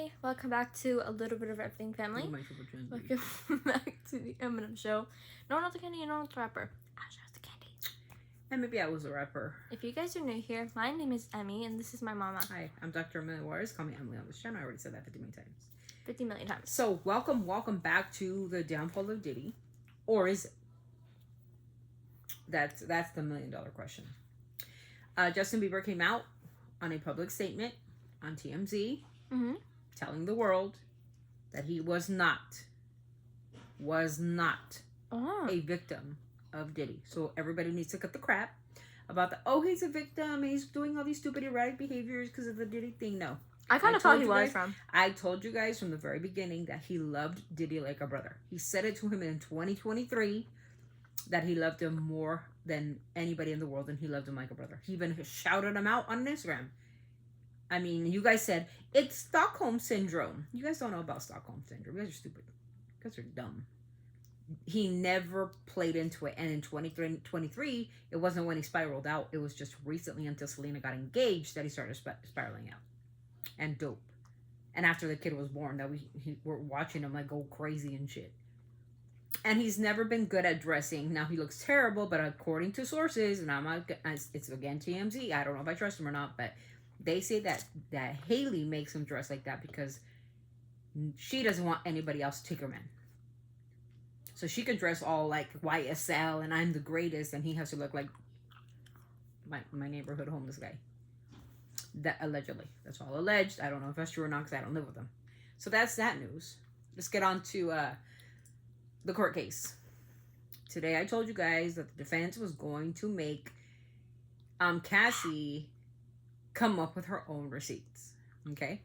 Hi, welcome back to A Little Bit of Everything Family. Welcome back to the Eminem Show. No one else the candy and no one else the rapper. Asher has the candy. And maybe I was a rapper. If you guys are new here, my name is Emmy and this is my mama. Hi, I'm Dr. Amelia Juarez. Call me Emily on this channel. I already said that 50 million times. 50 million times. So, welcome back to the downfall of Diddy. Or is it? That's the $1 million question. Justin Bieber came out on a public statement on TMZ, telling the world that he was not a victim of Diddy. So everybody needs to cut the crap about he's a victim, he's doing all these stupid erratic behaviors because of the Diddy thing. No. I kind of thought he was from. I told you guys from the very beginning that he loved Diddy like a brother. He said it to him in 2023 that he loved him more than anybody in the world, and he loved him like a brother. He even shouted him out on Instagram. I mean, you guys said, it's Stockholm Syndrome. You guys don't know about Stockholm Syndrome. You guys are stupid. You guys are dumb. He never played into it. And in 2023, it wasn't when he spiraled out. It was just recently until Selena got engaged that he started spiraling out. And dope. And after the kid was born, that we were watching him like go crazy and shit. And he's never been good at dressing. Now he looks terrible, but according to sources, and it's again TMZ. I don't know if I trust him or not, but they say that Haley makes him dress like that because she doesn't want anybody else to take her man. So she can dress all like YSL and I'm the greatest, and he has to look like my neighborhood homeless guy. That allegedly. That's all alleged. I don't know if that's true or not because I don't live with them. So that's that news. Let's get on to the court case. Today I told you guys that the defense was going to make Cassie come up with her own receipts. Okay?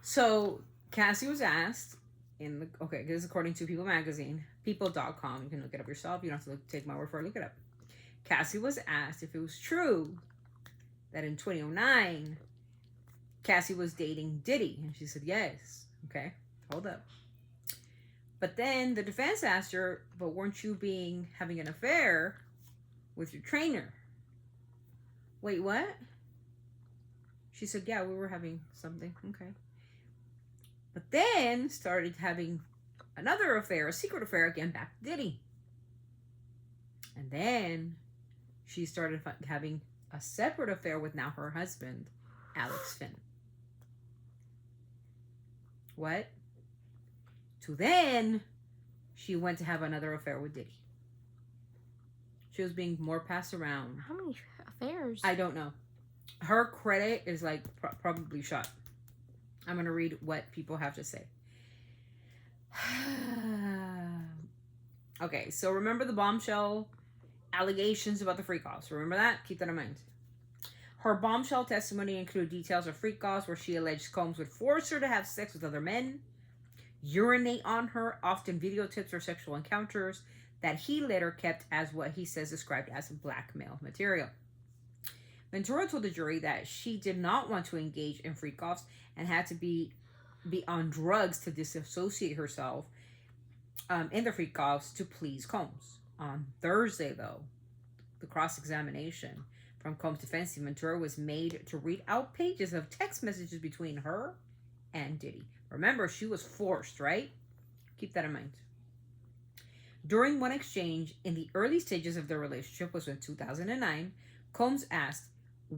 So Cassie was asked this is according to People Magazine, people.com. You can look it up yourself. You don't have to take my word for it. Look it up. Cassie was asked if it was true that in 2009 Cassie was dating Diddy, and she said yes. Okay, hold up. But then the defense asked her, but weren't you having an affair with your trainer? Wait, what? She said, yeah, we were having something. Okay. But then started having another affair, a secret affair again, back to Diddy. And then she started having a separate affair with now her husband, Alex Finn. What? To then, she went to have another affair with Diddy. She was being more passed around. How many affairs? I don't know. Her credit is like probably shot. I'm going to read what people have to say. Okay, so remember the bombshell allegations about the freak-offs. Remember that? Keep that in mind. Her bombshell testimony included details of freak-offs where she alleged Combs would force her to have sex with other men, urinate on her, often videotaped her sexual encounters that he later kept as what he says described as blackmail material. Ventura told the jury that she did not want to engage in freak-offs and had to be on drugs to disassociate herself in the freak-offs to please Combs. On Thursday, though, the cross-examination from Combs' defense team, Ventura was made to read out pages of text messages between her and Diddy. Remember, she was forced, right? Keep that in mind. During one exchange in the early stages of their relationship, was in 2009, Combs asked,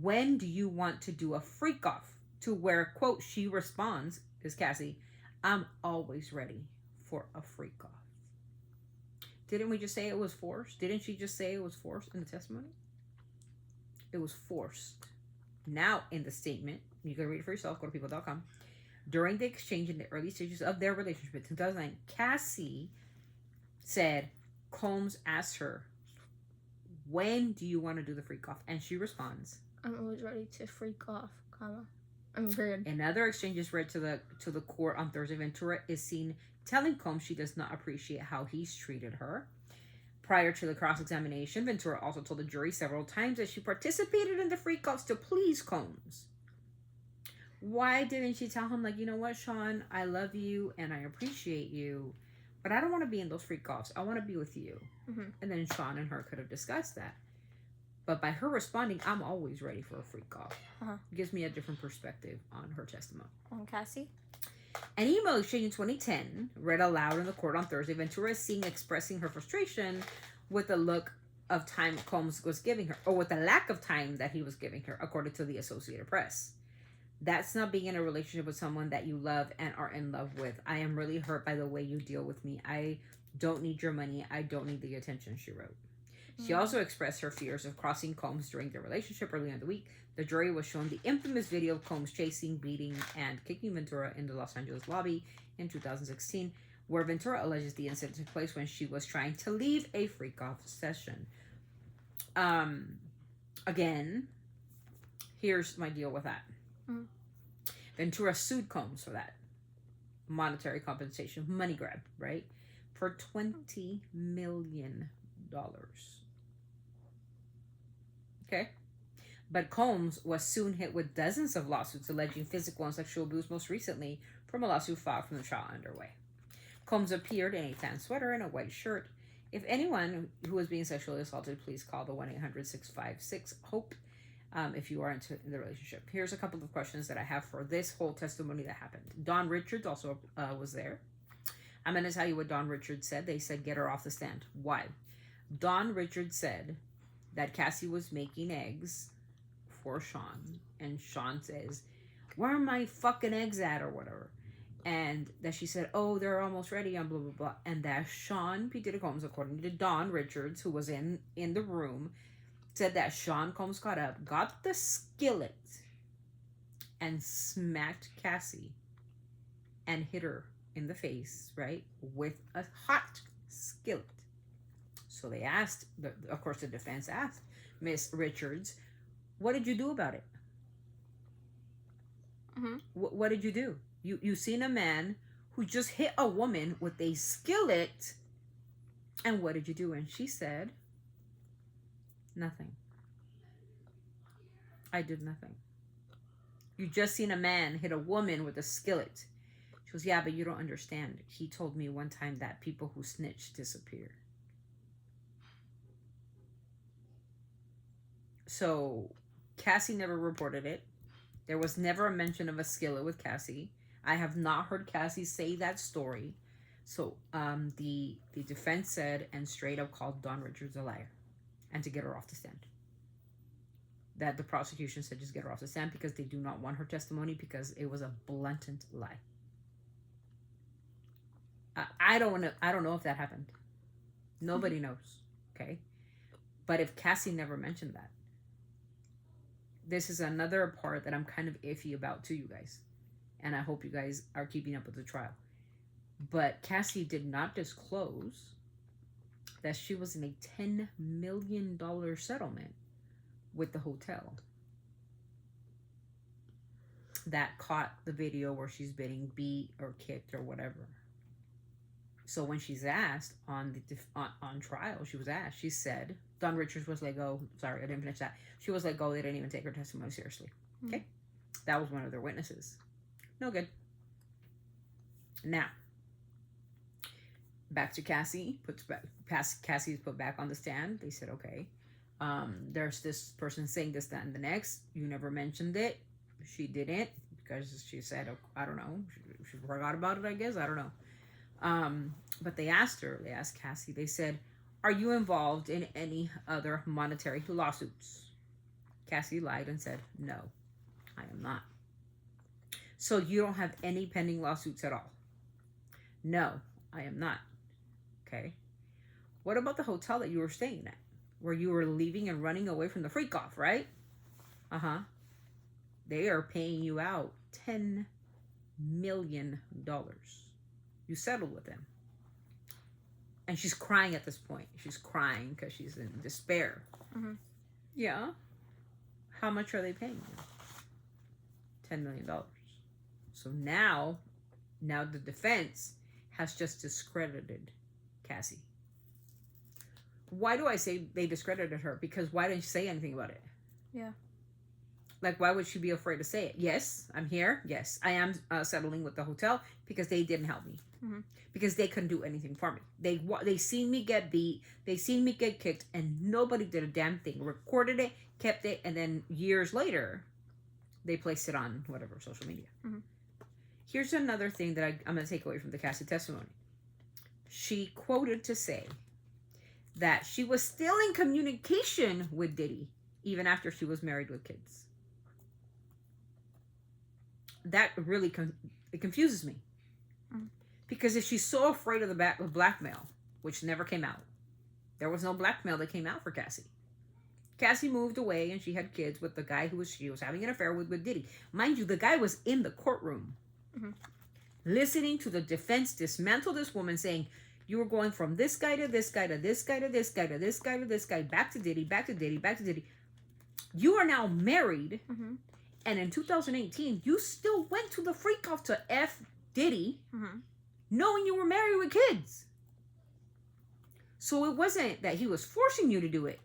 when do you want to do a freak-off? To where, quote, she responds, is Cassie, I'm always ready for a freak-off. Didn't we just say it was forced? Didn't she just say it was forced in the testimony? It was forced. Now, in the statement, you can read it for yourself, go to people.com. During the exchange in the early stages of their relationship in 2009, Cassie said Combs asked her, when do you want to do the freak-off? And she responds, I'm always ready to freak off, comma. I'm weird. In other exchanges read to the court on Thursday, Ventura is seen telling Combs she does not appreciate how he's treated her. Prior to the cross-examination, Ventura also told the jury several times that she participated in the freak-offs to please Combs. Why didn't she tell him, like, you know what, Sean, I love you and I appreciate you, but I don't want to be in those freak-offs. I want to be with you. And then Sean and her could have discussed that. But by her responding, I'm always ready for a freak off. Gives me a different perspective on her testimony. And Cassie? An email exchange in 2010 read aloud in the court on Thursday. Ventura is seen expressing her frustration with the look of time Combs was giving her, or with the lack of time that he was giving her, according to the Associated Press. That's not being in a relationship with someone that you love and are in love with. I am really hurt by the way you deal with me. I don't need your money. I don't need the attention, she wrote. She also expressed her fears of crossing Combs during their relationship early in the week. The jury was shown the infamous video of Combs chasing, beating, and kicking Ventura in the Los Angeles lobby in 2016, where Ventura alleges the incident took place when she was trying to leave a freak-off session. Again, here's my deal with that. Ventura sued Combs for that. Monetary compensation, money grab, right? For $20 million. Okay? But Combs was soon hit with dozens of lawsuits alleging physical and sexual abuse, most recently from a lawsuit filed from the trial underway. Combs appeared in a tan sweater and a white shirt. If anyone who is being sexually assaulted, please call the 1-800-656-HOPE if you are in the relationship. Here's a couple of questions that I have for this whole testimony that happened. Don Richards also was there. I'm going to tell you what Don Richards said. They said, get her off the stand. Why? Don Richards said that Cassie was making eggs for Sean. And Sean says, where are my fucking eggs at, or whatever. And that she said, oh, they're almost ready, and blah, blah, blah. And that Sean P. Diddy Combs, according to Don Richards, who was in the room, said that Sean Combs got up, got the skillet, and smacked Cassie and hit her in the face, right, with a hot skillet. So they asked, of course the defense asked Miss Richards, what did you do about it? What did you do? You seen a man who just hit a woman with a skillet, and what did you do? And she said, nothing. I did nothing. You just seen a man hit a woman with a skillet. She goes, yeah, but you don't understand. He told me one time that people who snitch disappear. So Cassie never reported it. There was never a mention of a skillet with Cassie. I have not heard Cassie say that story. So the defense said and straight up called Don Richards a liar, and to get her off the stand. That the prosecution said just get her off the stand because they do not want her testimony because it was a blatant lie. I don't know if that happened. Nobody knows. Okay, but if Cassie never mentioned that, this is another part that I'm kind of iffy about to you guys, and I hope you guys are keeping up with the trial. But Cassie did not disclose that she was in a $10 million settlement with the hotel that caught the video where she's getting beat or kicked or whatever. So when she's asked on trial, she said, Don Richards was let go. Sorry, I didn't finish that. She was let go. They didn't even take her testimony seriously. Okay? That was one of their witnesses. No good. Now, back to Cassie. Cassie's put back on the stand. They said, okay, there's this person saying this, that, and the next. You never mentioned it. She didn't because she said, I don't know. She forgot about it, I guess. I don't know. But they asked Cassie, they said, are you involved in any other monetary lawsuits? Cassie lied and said, no, I am not. So you don't have any pending lawsuits at all? No, I am not. Okay. What about the hotel that you were staying at, where you were leaving and running away from the freak off, right? They are paying you out $10 million. You settled with them. And she's crying at this point. She's crying because she's in despair. Yeah. How much are they paying you? $10 million. So now the defense has just discredited Cassie. Why do I say they discredited her? Because why didn't she say anything about it? Yeah. Like, why would she be afraid to say it? Yes, I'm here. Yes, I am settling with the hotel because they didn't help me. Mm-hmm. Because they couldn't do anything for me. They seen me get beat. They seen me get kicked, and nobody did a damn thing. Recorded it, kept it, and then years later, they placed it on whatever social media. Mm-hmm. Here's another thing that I'm going to take away from the Cassie testimony. She quoted to say that she was still in communication with Diddy even after she was married with kids. That really it confuses me. Mm-hmm. Because if she's so afraid of the blackmail, which never came out, there was no blackmail that came out for Cassie. Cassie moved away and she had kids with the guy she was having an affair with Diddy. Mind you, the guy was in the courtroom, mm-hmm. listening to the defense dismantle this woman, saying, you were going from this guy to this guy to this guy to this guy to this guy to this guy, back to Diddy, back to Diddy, back to Diddy. You are now married, mm-hmm. and in 2018, you still went to the freak off to F Diddy, mm-hmm. knowing you were married with kids. So it wasn't that he was forcing you to do it.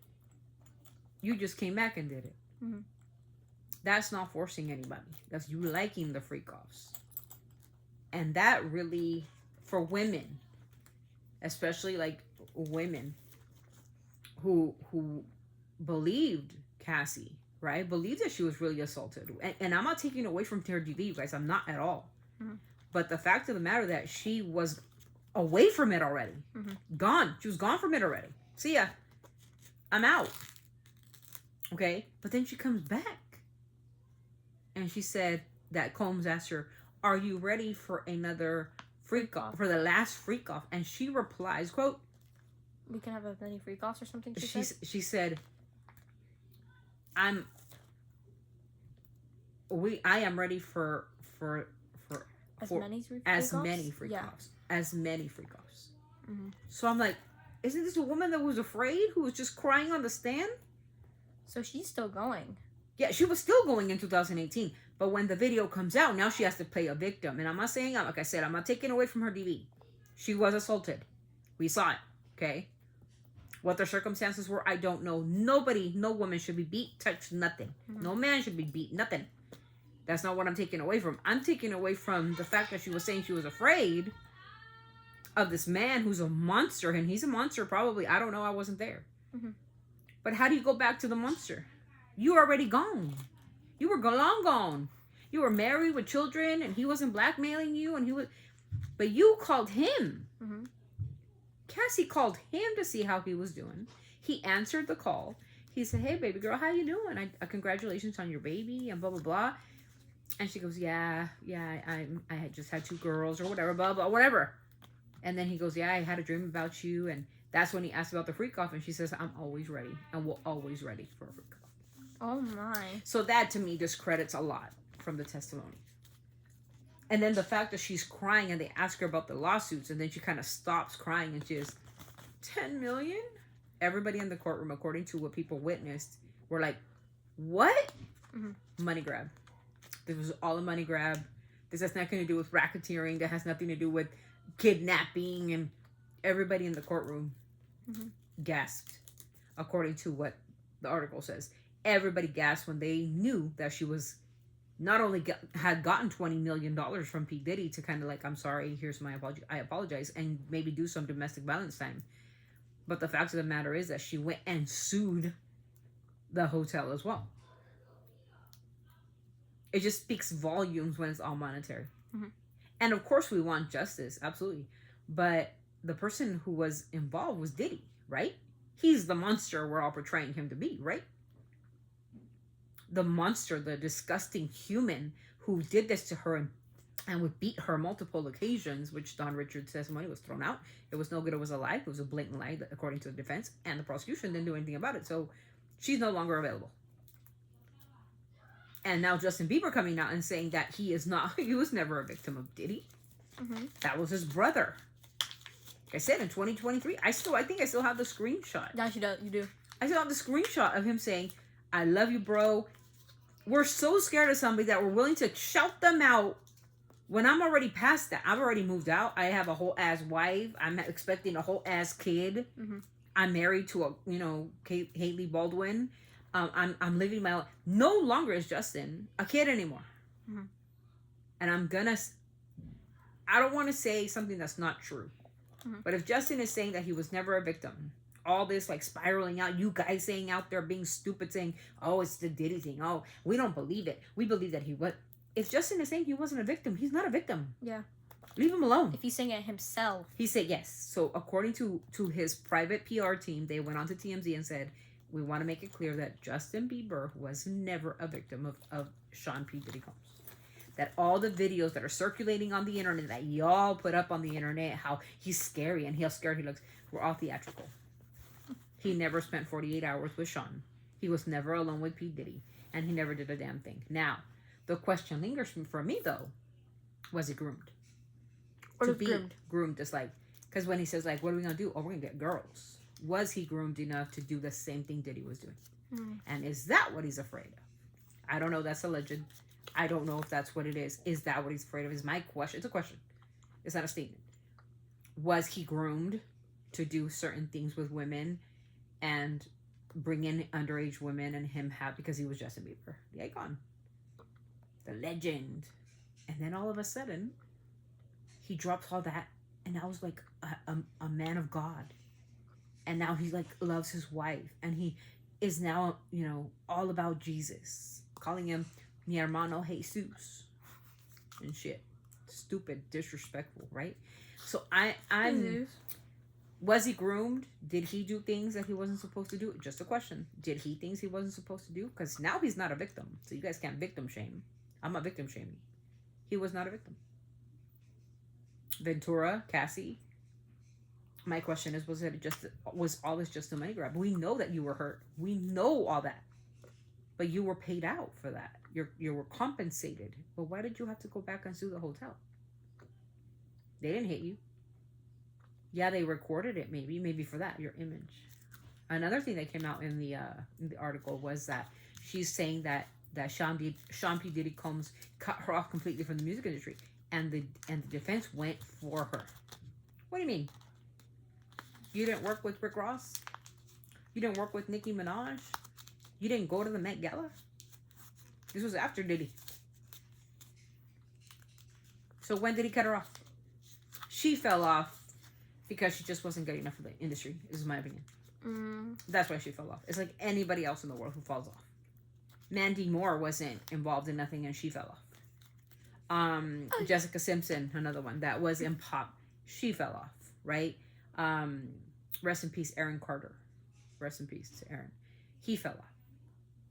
You just came back and did it. Mm-hmm. That's not forcing anybody. That's you liking the freak offs. And that really, for women, especially like women who believed Cassie, right? Believed that she was really assaulted. And I'm not taking away from her DV, you guys. I'm not at all. Mm-hmm. But the fact of the matter that she was away from it already. Mm-hmm. Gone. She was gone from it already. See ya. I'm out. Okay? But then she comes back. And she said that Combs asked her, are you ready for another freak off? For the last freak off? And she replies, quote, we can have as many freak offs or something, she said, I am ready for as many freak offs? As many freak offs. Mm-hmm. So I'm like, isn't this a woman that was afraid, who was just crying on the stand? So she's still going. Yeah, she was still going in 2018. But when the video comes out, now she has to play a victim. And I'm not saying, like I said, I'm not taking away from her DV. She was assaulted. We saw it. Okay? What the circumstances were, I don't know. Nobody, no woman should be beat, touched, nothing. Mm-hmm. No man should be beat, nothing. That's not what I'm taking away from. I'm taking away from the fact that she was saying she was afraid of this man who's a monster. And he's a monster probably. I don't know. I wasn't there. Mm-hmm. But how do you go back to the monster? You were already gone. You were long gone. You were married with children and he wasn't blackmailing you. And he was, but you called him. Mm-hmm. Cassie called him to see how he was doing. He answered the call. He said, hey, baby girl, how you doing? Congratulations on your baby and blah, blah, blah. And she goes, yeah, I had just had 2 girls or whatever, blah, blah, whatever. And then he goes, yeah, I had a dream about you. And that's when he asked about the freak off. And she says, I'm always ready and we're always ready for a freak off. Oh, my. So that, to me, discredits a lot from the testimony. And then the fact that she's crying and they ask her about the lawsuits and then she kind of stops crying and she is 10 million? Everybody in the courtroom, according to what people witnessed, were like, what? Mm-hmm. Money grab. This was all a money grab. This has nothing to do with racketeering. That has nothing to do with kidnapping. And everybody in the courtroom gasped, according to what the article says. Everybody gasped when they knew that she was not only had gotten $20 million from P. Diddy to kind of like, I'm sorry, here's my apology, I apologize, and maybe do some domestic violence time. But the fact of the matter is that she went and sued the hotel as well. It just speaks volumes when it's all monetary. Mm-hmm. And of course we want justice, absolutely. But the person who was involved was Diddy, right? He's the monster we're all portraying him to be, right? The monster, the disgusting human who did this to her and would beat her multiple occasions, which Don Richard's testimony was thrown out. It was no good, it was a lie. It was a blatant lie, according to the defense, and the prosecution didn't do anything about it. So she's no longer available. And now Justin Bieber coming out and saying that he was never a victim of Diddy. Mm-hmm. That was his brother. Like I said, in 2023, I think I still have the screenshot. Yeah, you do. I still have the screenshot of him saying, I love you, bro. We're so scared of somebody that we're willing to shout them out when I'm already past that. I've already moved out. I have a whole ass wife. I'm expecting a whole ass kid. Mm-hmm. I'm married to Haley Baldwin. I'm living my life. No longer is Justin a kid anymore. Mm-hmm. And I don't want to say something that's not true. Mm-hmm. But if Justin is saying that he was never a victim, all this like spiraling out, you guys saying out there being stupid, saying, oh, it's the Diddy thing. Oh, we don't believe it. We believe that he was. If Justin is saying he wasn't a victim, he's not a victim. Yeah. Leave him alone. If he's saying it himself. He said yes. So according to his private PR team, they went on to TMZ and said, we want to make it clear that Justin Bieber was never a victim of Sean P. Diddy Combs. That all the videos that are circulating on the internet, that y'all put up on the internet, how he's scary and how scared he looks, were all theatrical. He never spent 48 hours with Sean. He was never alone with P. Diddy. And he never did a damn thing. Now, the question lingers for me, though. Was he groomed? Or to be groomed? Groomed is like... Because when he says, like, what are we going to do? Oh, we're going to get girls. Was he groomed enough to do the same thing Diddy was doing? Mm. And is that what he's afraid of? I don't know. That's alleged. I don't know if that's what it is. Is that what he's afraid of? Is my question. It's a question. It's not a statement. Was he groomed to do certain things with women and bring in underage women and him have, because he was Justin Bieber, the icon, the legend. And then all of a sudden, he drops all that, and now he's like a man of God. And now he like loves his wife, and he is now, you know, all about Jesus, calling him mi hermano Jesus and shit. Stupid, disrespectful, right? So I'm was he groomed? Did he do things that he wasn't supposed to do? Just a question. Did he things he wasn't supposed to do? Because now he's not a victim, so you guys can't victim shame. I'm not victim shaming. He was not a victim. Ventura, Cassie. My question is, was all this just a money grab? We know that you were hurt. We know all that, but you were paid out for that. You were compensated. But why did you have to go back and sue the hotel? They didn't hit you. Yeah, they recorded it. Maybe for that, your image. Another thing that came out in the article was that she's saying that Sean P. Diddy Combs cut her off completely from the music industry, and the defense went for her. What do you mean? You didn't work with Rick Ross? You didn't work with Nicki Minaj? You didn't go to the Met Gala? This was after Diddy. So when did he cut her off? She fell off because she just wasn't good enough for the industry, is my opinion. That's why she fell off. It's like anybody else in the world who falls off. Mandy Moore wasn't involved in nothing and she fell off. Jessica Simpson, another one that was in pop, she fell off, right? Rest in peace, Aaron Carter. Rest in peace to Aaron. He fell off.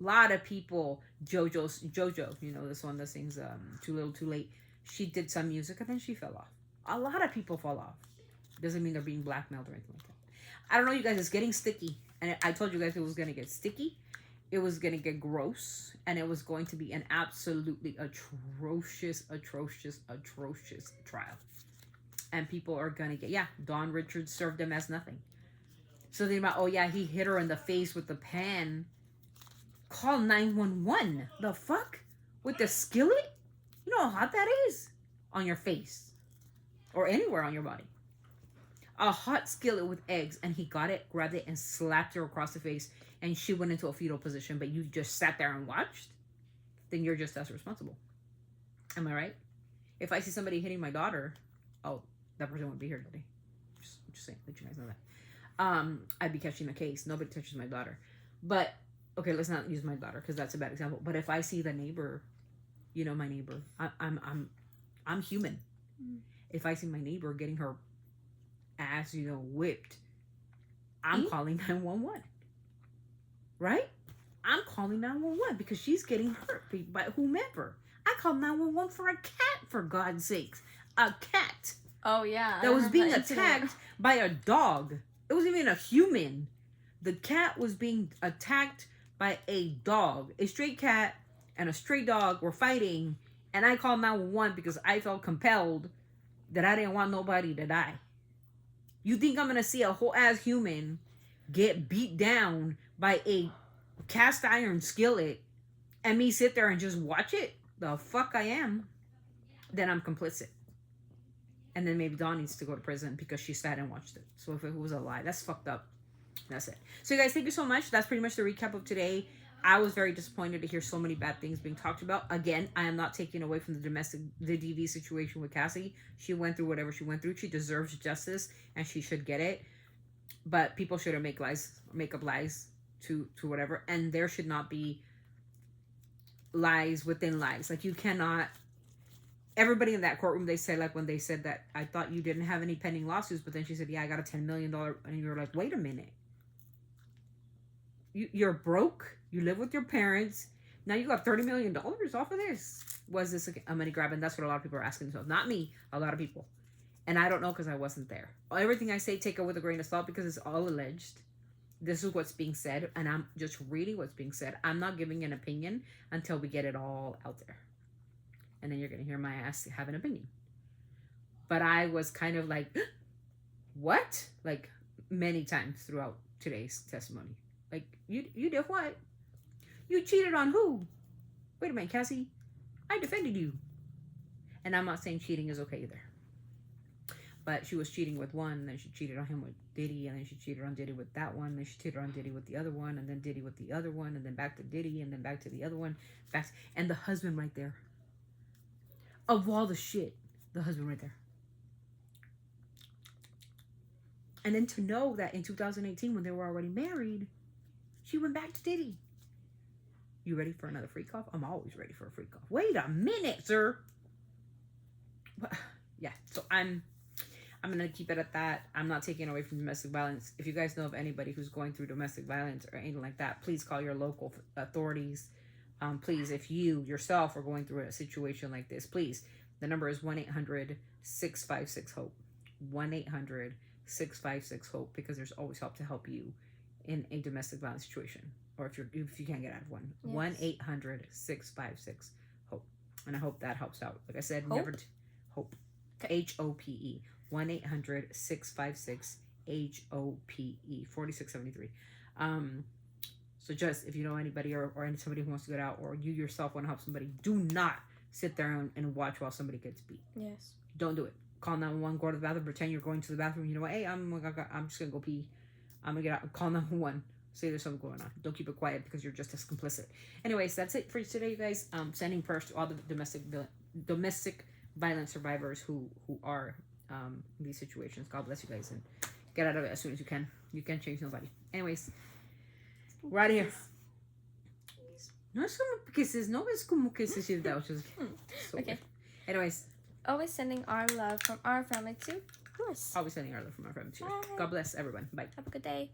A lot of people, JoJo, you know, this one that sings Too Little Too Late. She did some music and then she fell off. A lot of people fall off. Doesn't mean they're being blackmailed or anything like that. I don't know, you guys, it's getting sticky. And I told you guys it was going to get sticky. It was going to get gross. And it was going to be an absolutely atrocious trial. And people are going to get, Dawn Richards served him as nothing. So they're about, oh yeah, he hit her in the face with the pan. Call 911. The fuck? With the skillet? You know how hot that is? On your face. Or anywhere on your body. A hot skillet with eggs, and he got it, grabbed it, and slapped her across the face, and she went into a fetal position, but you just sat there and watched? Then you're just as responsible. Am I right? If I see somebody hitting my daughter, oh, that person wouldn't be here today. Just saying, let you guys know that. I'd be catching a case. Nobody touches my daughter. But, okay, let's not use my daughter, because that's a bad example. But if I see the neighbor, you know, my neighbor, I'm human. If I see my neighbor getting her ass, you know, whipped, I'm calling 911. Right? I'm calling 911 because she's getting hurt by whomever. I call 911 for a cat, for God's sakes. A cat. Oh, yeah. That was being attacked by a dog. It wasn't even a human. The cat was being attacked by a dog. A stray cat and a stray dog were fighting, and I called 911 because I felt compelled that I didn't want nobody to die. You think I'm going to see a whole ass human get beat down by a cast iron skillet and me sit there and just watch it? The fuck I am. Then I'm complicit. And then maybe Dawn needs to go to prison because she sat and watched it. So if it was a lie, that's fucked up. That's it. So you guys, thank you so much. That's pretty much the recap of today. I was very disappointed to hear so many bad things being talked about. Again, I am not taking away from the DV situation with Cassie. She went through whatever she went through. She deserves justice, and she should get it. But people shouldn't make up lies to whatever, and there should not be lies within lies. Like, you cannot. Everybody in that courtroom, they said, like, when they said that, I thought you didn't have any pending lawsuits, but then she said, yeah, I got a $10 million, and you're like, wait a minute. You're broke. You live with your parents. Now you got $30 million off of this. Was this a money grab? And that's what a lot of people are asking themselves. Not me. A lot of people. And I don't know because I wasn't there. Everything I say, take it with a grain of salt because it's all alleged. This is what's being said. And I'm just reading what's being said. I'm not giving an opinion until we get it all out there. And then you're going to hear my ass have an opinion. But I was kind of like, what? Like, many times throughout today's testimony. Like, you did what? You cheated on who? Wait a minute, Cassie. I defended you. And I'm not saying cheating is okay either. But she was cheating with one, and then she cheated on him with Diddy, and then she cheated on Diddy with that one, and then she cheated on Diddy with the other one, and then Diddy with the other one, and then back to Diddy, and then back to the other one. And the husband right there. Of all the shit, the husband right there. And then to know that in 2018, when they were already married, she went back to Diddy. You ready for another freak off? I'm always ready for a freak off. Wait a minute, sir. Yeah, so I'm gonna keep it at that. I'm not taking away from domestic violence. If you guys know of anybody who's going through domestic violence or anything like that, please call your local authorities. Please, if you yourself are going through a situation like this, please. The number is 1-800-656-HOPE. 1-800-656-HOPE, because there's always help to help you in a domestic violence situation, or if you can't get out of one. Yes. 1-800-656-HOPE. And I hope that helps out. Like I said, Hope? Hope. Okay. HOPE. 1-800-656-HOPE. 4673. So just if you know anybody or somebody who wants to get out, or you yourself want to help somebody, do not sit there and watch while somebody gets beat. Yes. Don't do it. Call 911, go to the bathroom, pretend you're going to the bathroom. You know what? Hey, I'm just going to go pee. I'm going to get out. Call 911. Say there's something going on. Don't keep it quiet because you're just as complicit. Anyways, that's it for today, you guys. Sending prayers to all the domestic violence survivors who are in these situations. God bless you guys, and get out of it as soon as you can. You can't change nobody. Anyways, we're out of here. No es como que no es como que se sienta. Okay. Anyways. Always sending our love from our family to us. Always sending our love from our family to you. God bless everyone. Bye. Have a good day.